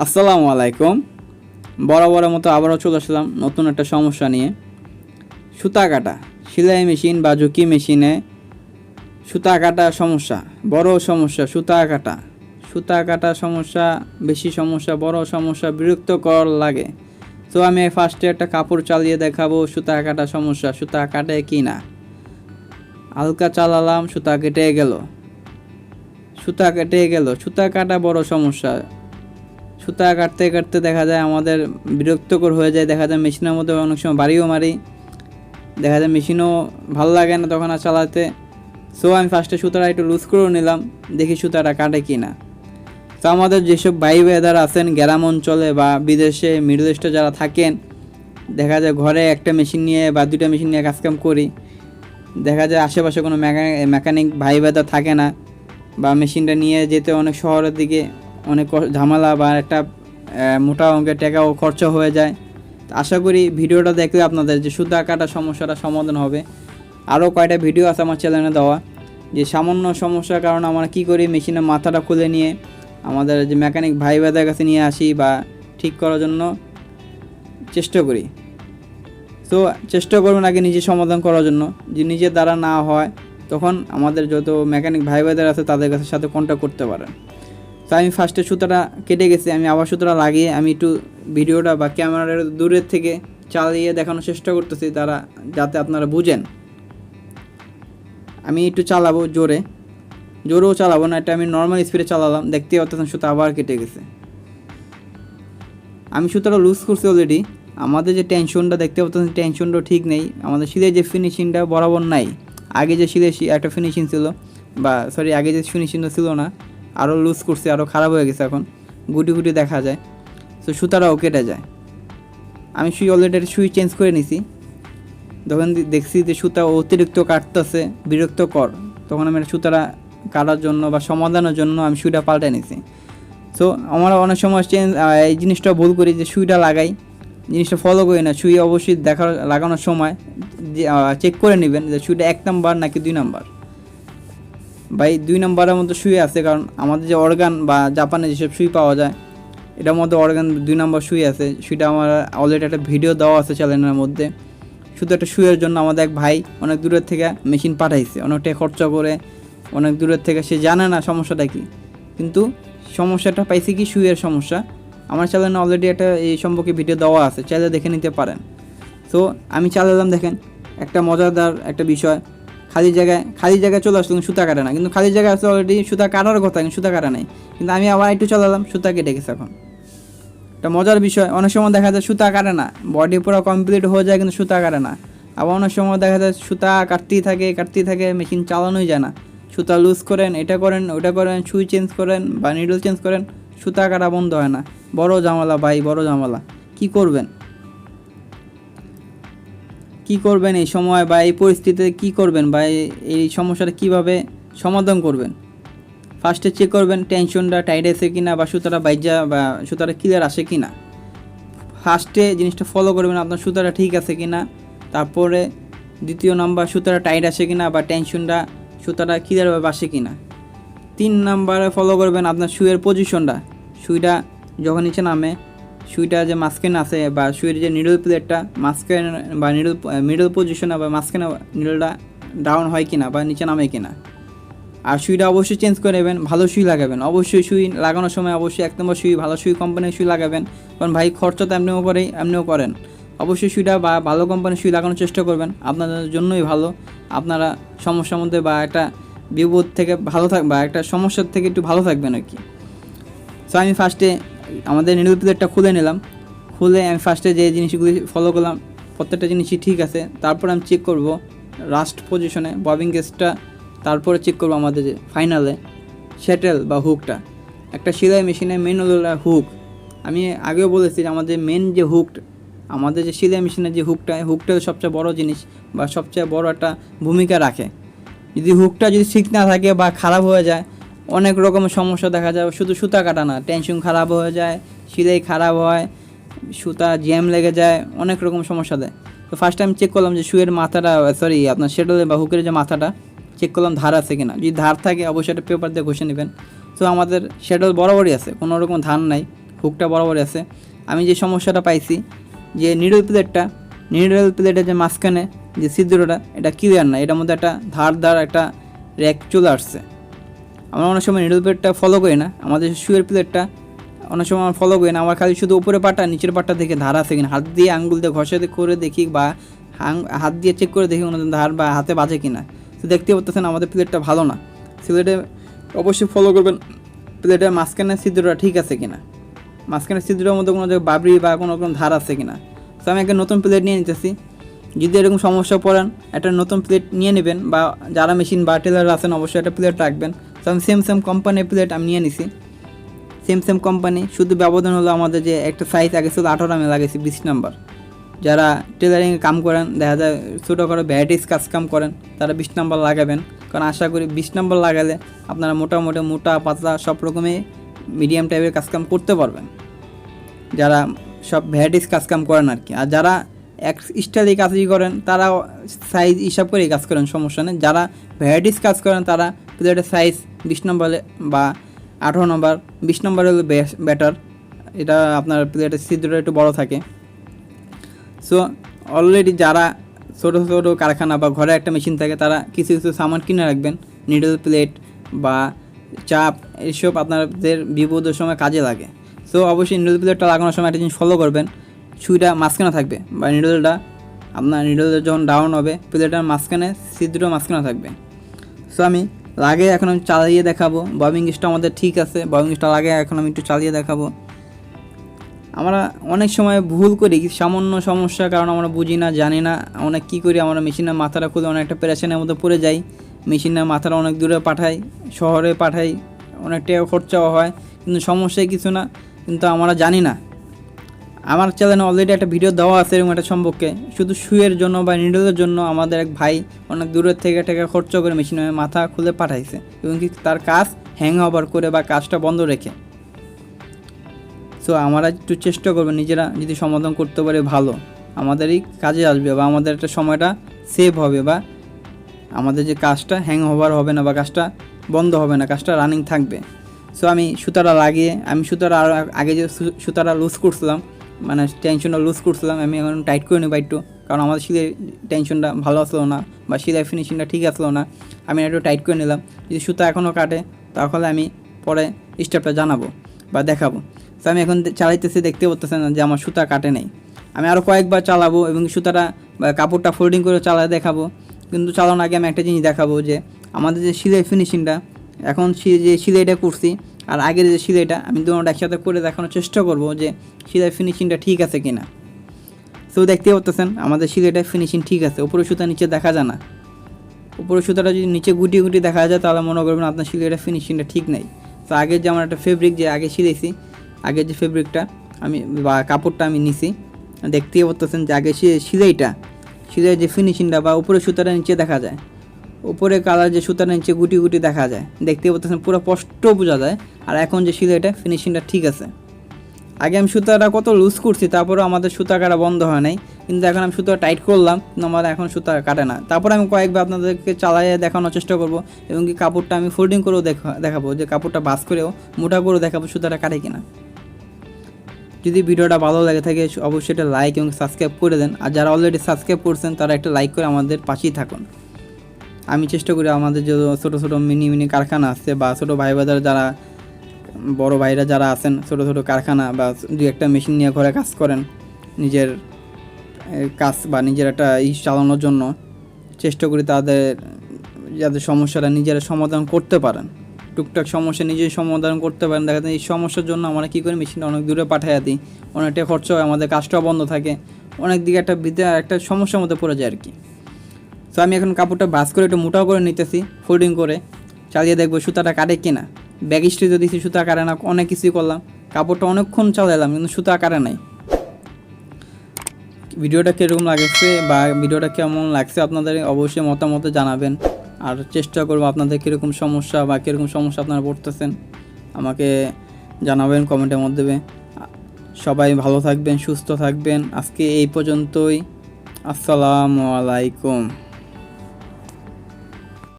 আসসালামু আলাইকুম। বরাবরের মতো আবারও চলে আসলাম নতুন একটা সমস্যা নিয়ে। সুতা কাটা সেলাই মেশিন বা ঝুঁকি মেশিনে সুতা কাটা সমস্যা, বড় সমস্যা। সুতা কাটা সমস্যা, বেশি সমস্যা, বড় সমস্যা, বিরক্তকর লাগে। তো আমি ফার্স্টে একটা কাপড় চালিয়ে দেখাবো সুতা কাটা সমস্যা, সুতা কাটে কি না। হালকা চালালাম, সুতা কেটে গেল। সুতা কাটা বড় সমস্যা। সুতা কাটতে কাটতে দেখা যায় আমাদের বিরক্তকর হয়ে যায়, দেখা যায় মেশিনের মধ্যে অনেক সময় বাড়িও মারি, দেখা যায় মেশিনও ভালো লাগে না তখন আর চালাতে। সো আমি ফার্স্টে সুতাটা একটু লুজ করে নিলাম, দেখি সুতাটা কাটে কি না। তো আমাদের যেসব ভাই ভাইদারা আছেন গ্রাম অঞ্চলে বা বিদেশে, মিডল ইস্টে যারা থাকেন, দেখা যায় ঘরে একটা মেশিন নিয়ে বা দুইটা মেশিন নিয়ে কাজকাম করি, দেখা যায় আশেপাশে কোনো মেকানিক ভাই ভাইদা থাকে না, বা মেশিনটা নিয়ে যেতে অনেক শহরের দিকে অনেক ঝামেলা বা একটা মোটা অঙ্কের টাকাও খরচা হয়ে যায়। আশা করি ভিডিওটা দেখলে আপনাদের যে সুতা কাটা সমস্যাটা সমাধান হবে। আরও কয়টা ভিডিও আছে আমার চ্যানেলে দেওয়া, যে সামান্য সমস্যার কারণে আমরা কী করি, মেশিনের মাথাটা খুলে নিয়ে আমাদের যে মেকানিক ভাই ভাইদের কাছে নিয়ে আসি বা ঠিক করার জন্য চেষ্টা করি। তো চেষ্টা করবেন আগে নিজে সমাধান করার জন্য, যে নিজের দ্বারা না হয় তখন আমাদের যত মেকানিক ভাই ভাইদের আছে তাদের কাছে সাথে কন্ট্যাক্ট করতে পারেন। তো আমি ফার্স্টে সুতাটা কেটে গেছি, আমি আবার সুতাটা লাগিয়ে আমি একটু ভিডিওটা বা ক্যামেরার দূরের থেকে চালিয়ে দেখানোর চেষ্টা করতেছি তারা, যাতে আপনারা বুঝেন। আমি একটু চালাবো, জোরেও চালাবো না, এটা আমি নর্মাল স্পিডে চালালাম, দেখতে পাচ্ছেন সুতা আবার কেটে গেছে। আমি সুতাটা লুজ করছি অলরেডি। আমাদের যে টেনশনটা দেখতে পাচ্ছেন, টেনশনটাও ঠিক নেই, আমাদের সিলাই যে ফিনিশিংটা বরাবর নাই। আগে যে সিলাই একটা ফিনিশিং ছিল, বা সরি আগে যে ফিনিশিংটা ছিল না, আরও লুজ করছে, আরও খারাপ হয়ে গেছে, এখন গুটি গুটি দেখা যায়। তো সুতাটাও কেটে যায়। আমি অলরেডি সুই চেঞ্জ করে নিছি। যখন দেখছি যে সুতা অতিরিক্ত কাটতেছে, বিরক্তকর, তখন আমি সুতাটা কাটার জন্য বা সমাধানের জন্য আমি সুইটা পাল্টে নিছি। সো আমরা অনেক সময় এই জিনিসটা ভুল করি, যে সুইটা লাগাই, জিনিসটা ফলো করি না। সুই অবশ্যই লাগানোর সময় চেক করে নেবেন যে সুইটা 1 নাম্বার নাকি 2 নাম্বার। ভাই 2 নাম্বারের মধ্যে সুই আছে, কারণ আমাদের যে অর্গান বা জাপানে যেসব সুই পাওয়া যায়, এটার মধ্যে অর্গান 2 নাম্বার সুই আছে। সুইটা আমার অলরেডি একটা ভিডিও দেওয়া আছে চ্যানেলের মধ্যে। শুধু একটা সুইয়ের জন্য আমাদের এক ভাই অনেক দূরের থেকে মেশিন পাঠাইছে, অনেকটা খরচা করে, অনেক দূরের থেকে। সে জানে না সমস্যাটা কী, কিন্তু সমস্যাটা পাইছে কি সুইয়ের সমস্যা। আমার চ্যানেলে অলরেডি একটা এই সম্পর্কে ভিডিও দেওয়া আছে, চাইলে দেখে নিতে পারেন। তো আমি চালালাম, দেখেন একটা মজাদার একটা বিষয়, খালি জায়গায় চলে আসলো, সুতা কাটে না। কিন্তু খালি জায়গায় আসলে অলরেডি সুতা কাটার কথা, কিন্তু সুতা কাটা নাই। কিন্তু আমি আবার একটু চালালাম, সুতা কেটে গেছে। এখন একটা মজার বিষয়, অনেক সময় দেখা যায় সুতা কাটে না, বডি পুরো কমপ্লিট হয়ে যায় কিন্তু সুতা কাটে না। আবার অনেক সময় দেখা যায় সুতা কাটতেই থাকে, মেশিন চালানোই যায় না। সুতা লুজ করেন, এটা করেন, ওটা করেন, সুই চেঞ্জ করেন বা নিডল চেঞ্জ করেন, সুতা কাটা বন্ধ হয় না। বড় ঝামেলা ভাই, বড় ঝামেলা। কি করবেন এই সময় বা এই পরিস্থিতিতে কি করবেন বা এই সমস্যাটা কিভাবে সমাধান করবেন? ফার্স্টে চেক করবেন টেনশনটা টাইট আছে কিনা, বা সুতাটা বাইজা বা সুতাটা ক্লিয়ার আসে কিনা। ফার্স্টে জিনিসটা ফলো করবেন আপনার সুতাটা ঠিক আছে কিনা। তারপরে দ্বিতীয় নাম্বার, সুতাটা টাইট আসে কিনা বা টেনশনটা সুতাটা ক্লিয়ারভাবে আসে কিনা। 3 নাম্বারে ফলো করবেন আপনার সুইয়ের পজিশনটা। সুইটা যখন নিচে নামে, সুইটা যে মাঝখানে আছে বা সুইয়ের যে নিডল প্লেটটা মাঝখানে বা মিডল পজিশনে বা মাঝখানে নিডলটা ডাউন হয় কিনা বা নিচে নামে কিনা। আর সুইটা অবশ্যই চেঞ্জ করে নেবেন, ভালো সুই লাগাবেন। অবশ্যই সুই লাগানোর সময় অবশ্যই 1 নম্বর সুই, ভালো সুই কোম্পানির সুই লাগাবেন, কারণ ভাই খরচা তো এমনিও করেন। অবশ্যই সুইটা বা ভালো কোম্পানির সুই লাগানোর চেষ্টা করবেন, আপনাদের জন্যই ভালো। আপনারা সমস্যার মধ্যে বা একটা বিপদ থেকে ভালো বা একটা সমস্যার থেকে একটু ভালো থাকবেন আর কি। সো আমি ফার্স্টে আমাদের নিডল প্লেটটা খুলে নিলাম। খুলে আমি ফার্স্টে যে জিনিসগুলি ফলো করলাম প্রত্যেকটা জিনিসই ঠিক আছে। তারপর আমি চেক করব রাস্ট পজিশনে ববিং গেজটা। তারপরে চেক করবো আমাদের যে ফাইনালে শ্যাটেল বা হুকটা। একটা সেলাই মেশিনে মেন হলো হুক। আমি আগেও বলেছি যে আমাদের মেন যে হুকটা, আমাদের যে সেলাই মেশিনের যে হুকটা সবচেয়ে বড় জিনিস বা সবচেয়ে বড় একটা ভূমিকা রাখে। যদি হুকটা ঠিক না থাকে বা খারাপ হয়ে যায়, অনেক রকমের সমস্যা দেখা যায়। শুধু সুতা কাটা না, টেনশন খারাপ হয়ে যায়, সেলাই খারাপ হয়, সুতা জ্যাম লেগে যায়, অনেক রকম সমস্যা দেয়। তো ফার্স্ট আমি চেক করলাম যে সুইয়ের মাথাটা, আপনার শ্যাটেল বা হুকের যে মাথাটা চেক করলাম ধার আছে কিনা। যদি ধার থাকে অবশ্যই একটা পেপার দিয়ে ঘষে নেবেন। তো আমাদের শ্যাটেল বরাবরই আছে, কোনো রকম ধার নাই, হুকটা বরাবরই আছে। আমি যে সমস্যাটা পাইছি যে নিডল প্লেটের যে মাঝখানে যে ছিদ্রটা এটা ক্লিয়ার না, এটার মধ্যে একটা ধার একটা র্যাক চলে আসছে। আমরা অনেক সময় নিডল প্লেটটা ফলো করি না, আমাদের শুয়ের প্লেটটা অনেক সময় আমরা ফলো করি না, আমার খালি শুধু উপরে পাটা নিচের পাটটা দেখে ধার আছে কিনা, হাত দিয়ে আঙ্গুল দিয়ে ঘষে করে দেখি বা হাত দিয়ে চেক করে দেখি কোনো ধার বা হাতে বাজে কিনা। তো দেখতে পাচ্ছেন আমাদের প্লেটটা ভালো না। প্লেটে অবশ্যই ফলো করবেন প্লেটের মাঝখানের ছিদ্রটা ঠিক আছে কিনা, মাঝখানের ছিদ্রের মধ্যে কোনো বাবরি বা কোনো রকম ধার আছে কিনা। তো আমি একটা নতুন প্লেট নিয়ে নিতেছি। যদি এরকম সমস্যা পড়েন একটা নতুন প্লেট নিয়ে নেবেন, বা যারা মেশিন বা টেলার আছেন অবশ্যই একটা প্লেট রাখবেন। তো আমি সেম কোম্পানির প্লেট আমি নিয়ে নিছি, সেম কোম্পানি। শুধু ব্যবধান হলো আমাদের যে একটা সাইজ আগে ছিল 18, আমি লাগাইছি 20 নাম্বার। যারা টেলারিংয়ে কাম করেন, দেখা যায় ছোটো করে ভ্যারাইটিস কাম করেন, তারা 20 নাম্বার লাগাবেন। কারণ আশা করি 20 নাম্বার লাগালে আপনারা মোটামুটি মোটা পাতলা সব রকমই মিডিয়াম টাইপের কাম করতে পারবেন, যারা সব ভ্যারাইটিস কাম করেন আর কি। আর যারা এক স্টাইলে কাজই করেন তারা সাইজ হিসাব করেই কাজ করেন, সমস্যা নেই। যারা ভ্যারাইটিস কাজ করেন তারা প্লেটের সাইজ 20 নম্বর বা 18 নম্বর, 20 নম্বর হলে বেটার। এটা আপনার প্লেটের ছিদ্রটা একটু বড় থাকে। সো অলরেডি যারা ছোটো ছোটো কারখানা বা ঘরে একটা মেশিন থাকে তারা কিছু সামান কিনে রাখবেন, নিডল প্লেট বা চাপ, এইসব আপনাদের বিপদের সময় কাজে লাগে। সো অবশ্যই নিডল প্লেটটা লাগানোর সময় একটা জিনিস ফলো করবেন, সুইটা মাঝখানে থাকবে বা নিডলটা আপনার নিডলটা যখন ডাউন হবে প্লেটের মাঝখানে ছিদ্র মাঝখানে থাকবে। সো আমি এখন আমি চালিয়ে দেখাবো। ববিং গেজটা আমাদের ঠিক আছে, ববিং গেজটা এখন আমি একটু চালিয়ে দেখাবো। আমরা অনেক সময় ভুল করি সামান্য সমস্যা, কারণ আমরা বুঝি না জানি না, অনেক কী করি আমরা মেশিনের মাথাটা খুলে অনেকটা পেরেশানের মধ্যে পড়ে যাই। মেশিনের মাথাটা অনেক দূরে পাঠাই, শহরে পাঠাই, অনেক টাকা খরচাও হয়, কিন্তু সমস্যায় কিছু না, কিন্তু আমরা জানি না। আমার চ্যানেলে অলরেডি একটা ভিডিও দেওয়া আছে এরকম একটা সম্পর্কে, শুধু শুয়ের জন্য বা নিডলের জন্য আমাদের এক ভাই অনেক দূরের থেকে টাকা খরচ করে মেশিনের মাথা খুলে পাঠাইছে, এবং কি তার কাজ হ্যাং ওভার করে বা কাজটা বন্ধ রেখে। সো আমরা একটু চেষ্টা করবো নিজেরা যদি সমাধান করতে পারি ভালো, আমাদেরই কাজে আসবে বা আমাদের একটা সময়টা সেভ হবে, বা আমাদের যে কাজটা হ্যাং ওভার হবে না বা কাজটা বন্ধ হবে না, কাজটা রানিং থাকবে। সো আমি সুতাটা লাগিয়ে আগে যে সুতাটা লুজ করছিলাম, মানে টেনশনটা লুজ করছিলাম, আমি এখন টাইট করে নেব একটু, কারণ আমাদের সেলাই টেনশনটা ভালো আসলো না বা সেলাই ফিনিশিংটা ঠিক আসলো না, আমি একটু টাইট করে নিলাম। যদি সুতা এখনও কাটে তাহলে আমি পরে স্টেপটা জানাবো বা দেখাবো। তো আমি এখন চালাইতেছি, দেখতে পাচ্ছেন যে আমার সুতা কাটে নেই। আমি আরও কয়েকবার চালাবো এবং সুতাটা বা কাপড়টা ফোল্ডিং করে চালায় দেখাবো। কিন্তু চালানোর আগে আমি একটা জিনিস দেখাবো যে আমাদের যে সেলাই ফিনিশিংটা, এখন যে সেলাইটা করছি আর আগের যে সেলাইটা, আমি দুটোটা একসাথে করে দেখানোর চেষ্টা করব যে সেলাই ফিনিশিংটা ঠিক আছে কিনা। সো দেখতে পাচ্ছেন আমাদের সেলাইটা ফিনিশিং ঠিক আছে, উপরে সুতা নিচে দেখা যায় না। উপরে সুতাটা যদি নিচে গুটি দেখা যায় তাহলে মনে করবেন আপনার সেলাইটা ফিনিশিংটা ঠিক নেই। তো আগের যে আমার একটা ফেব্রিক যে আগে সিলাইছি, আগের যে ফেব্রিকটা আমি বা কাপড়টা আমি নিছি, দেখতেই পাচ্ছেন যে আগে সেলাইয়ের যে ফিনিশিংটা বা উপরে সুতাটা নিচে দেখা যায়, উপরে কালার যে সুতাটা নিচে গুটি দেখা যায়, দেখতে পাচ্ছেন পুরো স্পষ্ট বোঝা যায়। আর এখন যে সেলাইটা ফিনিশিংটা ঠিক আছে। আগে আমি সুতাটা কত লুজ করছি, তারপরেও আমাদের সুতা কাটা বন্ধ হয় নাই, কিন্তু এখন আমি সুতা টাইট করলাম কিন্তু আমার এখন সুতা কাটে না। তারপরে আমি কয়েকবার আপনাদেরকে চালাইয়ে দেখানোর চেষ্টা করব, এবং কি কাপড়টা আমি ফোল্ডিং করেও দেখাবো, যে কাপড়টা বাস করেও মোটা করেও দেখাবো সুতাটা কাটে কিনা। যদি ভিডিওটা ভালো লাগে থাকে অবশ্যই একটা লাইক এবং সাবস্ক্রাইব করে দেন, আর যারা অলরেডি সাবস্ক্রাইব করছেন তারা একটা লাইক করে আমাদের পাশেই থাকুন। আমি চেষ্টা করি আমাদের যে ছোটো ছোটো মিনি কারখানা আছে বা ছোটো ভাই বাজার যারা বড় ভাইরা যারা আছেন, ছোটো ছোটো কারখানা বা দু একটা মেশিন নিয়ে ঘরে কাজ করেন, নিজের কাজ বা নিজের একটা চালানোর জন্য চেষ্টা করি তাদের যাদের সমস্যাটা নিজেরা সমাধান করতে পারেন, টুকটাক সমস্যা নিজেই সমাধান করতে পারেন। দেখা যায় এই সমস্যার জন্য আমরা কী করি, মেশিনটা অনেক দূরে পাঠিয়ে দিই, অনেকটা খরচ হয়, আমাদের কাজটাও বন্ধ থাকে, অনেক দিকে একটা সমস্যার মধ্যে পড়ে যায় আর কি। তো আমি এখন কাপড়টা ভাঁজ করে একটু মোটাও করে নিতেছি, ফোল্ডিং করে চালিয়ে দেখবো সুতাটা কাটে কিনা। ব্যাগ স্টিচ দিয়েছি, সুতা কাটে না, অনেক কিছুই করলাম, কাপড়টা অনেকক্ষণ চালালাম কিন্তু সুতা কাটে নাই। ভিডিওটা কীরকম লাগছে বা ভিডিওটা কেমন লাগছে আপনাদের অবশ্যই মতামত জানাবেন, আর চেষ্টা করবো আপনাদের কীরকম সমস্যা বা কীরকম সমস্যা আপনারা পড়তেছেন আমাকে জানাবেন কমেন্টের মধ্যে। সবাই ভালো থাকবেন, সুস্থ থাকবেন। আজকে এই পর্যন্তই। আসসালামু আলাইকুম।